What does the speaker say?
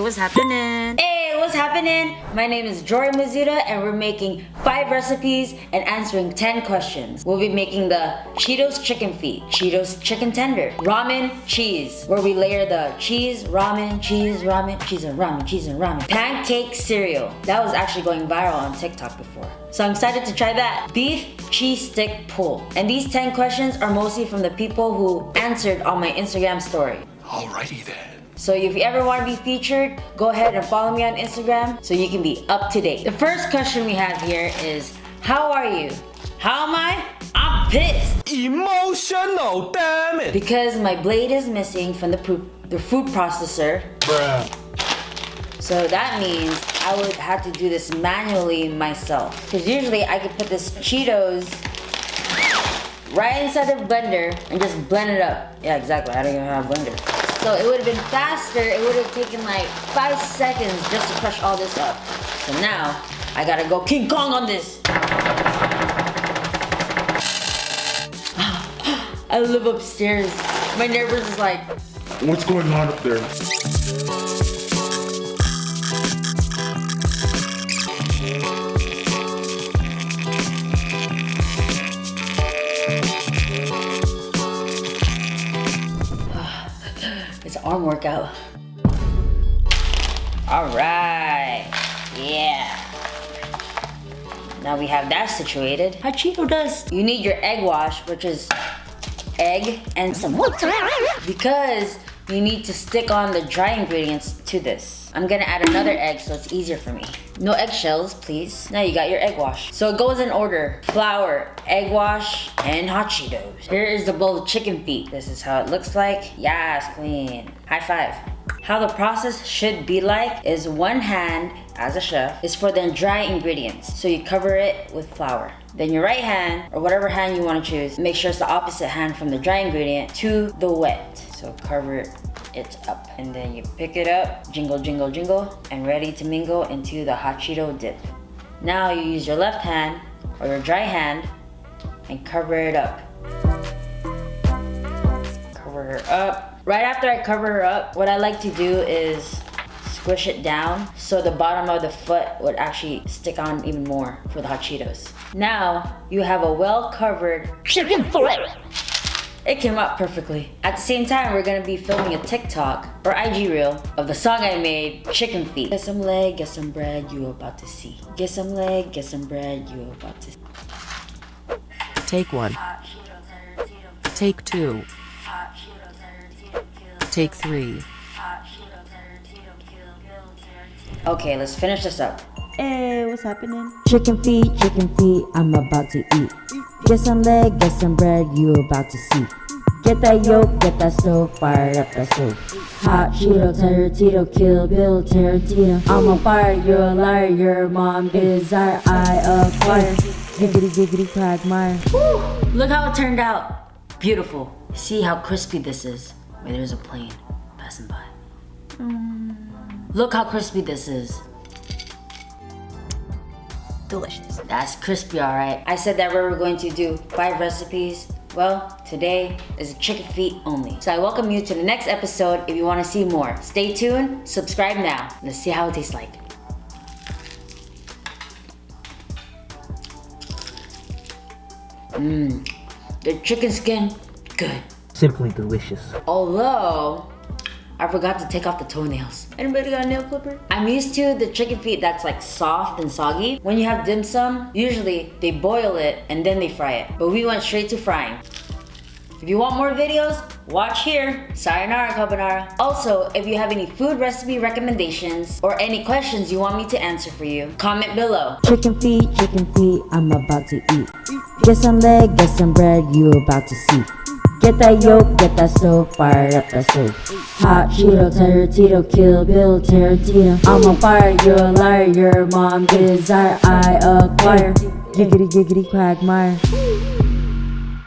what's happening? Hey, what's happening? My name is JORI MEZUDA and we're making 5 recipes and answering 10 questions. We'll be making the Cheetos chicken feet, Cheetos chicken tender, ramen cheese, where we layer the cheese, ramen, cheese, ramen, cheese and ramen, cheese and ramen. Pancake cereal. That was actually going viral on TikTok before. So I'm excited to try that. Beef cheese stick pull. And these 10 questions are mostly from the people who answered on my Instagram story. Alrighty then. So if you ever want to be featured, go ahead and follow me on Instagram so you can be up to date. The first question we have here is, how are you? How am I? I'm pissed. Emotional, damn it. Because my blade is missing from the food processor. Bruh. So that means I would have to do this manually myself. Because usually I could put this Cheetos right inside the blender and just blend it up. Yeah, exactly. I don't even have a blender. So it would have been faster. It would have taken like 5 seconds just to crush all this up. So now I gotta go King Kong on this. I live upstairs. My neighbors is like, what's going on up there? it's an arm workout. All right, yeah. Now we have that situated. How Cheeto does. You need your egg wash, which is egg and some water, because you need to stick on the dry ingredients to this. I'm gonna add another egg so it's easier for me. No eggshells, please. Now you got your egg wash. So it goes in order: flour, egg wash, and hot Cheetos. Here is the bowl of chicken feet. This is how it looks like. Yes, clean. High five. How the process should be like is one hand, as a chef, is for the dry ingredients. So you cover it with flour. Then your right hand, or whatever hand you want to choose, make sure it's the opposite hand from the dry ingredient to the wet. So cover it up. And then you pick it up, jingle, jingle, jingle, and ready to mingle into the hot Cheeto dip. Now you use your left hand, or your dry hand, and cover it up. Cover her up. Right after I cover her up, what I like to do is squish it down so the bottom of the foot would actually stick on even more for the hot Cheetos. Now you have a well-covered chicken fillet. It came out perfectly. At the same time, we're gonna be filming a TikTok or IG reel of the song I made, Chicken Feet. Get some leg, get some bread, you about to see. Get some leg, get some bread, you about to see. Take 1. Take 2. Take 3. Okay, let's finish this up. Hey, what's happening? Chicken feet, I'm about to eat. Get some leg, get some bread, you about to see. Get that yolk, get that stove, fire up that stove. Hot Cheeto, Tarantino, Kill Bill, Tarantino. I'm on fire, you're a liar, your mom desire, I acquire. Giggity, giggity, quagmire. Look how it turned out. Beautiful. See how crispy this is. Wait, there's a plane passing by. Look how crispy this is. Delicious. That's crispy, all right. I said that we were going to do 5 recipes. Well, today is chicken feet only. So I welcome you to the next episode if you want to see more. Stay tuned, subscribe now. Let's see how it tastes like. The chicken skin, good. Simply delicious. Although, I forgot to take off the toenails. Anybody got a nail clipper? I'm used to the chicken feet that's like soft and soggy. When you have dim sum, usually they boil it and then they fry it. But we went straight to frying. If you want more videos, watch here. Sayonara, carbonara. Also, if you have any food recipe recommendations or any questions you want me to answer for you, comment below. Chicken feet, I'm about to eat. Get some leg, get some bread, you about to see. Get that yolk, get that stove, fire up that stove. Hot Cheeto, Tarantino, Kill Bill, Tarantino. I'm on fire, you're a liar, your mom desire, I acquire. Giggity, giggity, quagmire.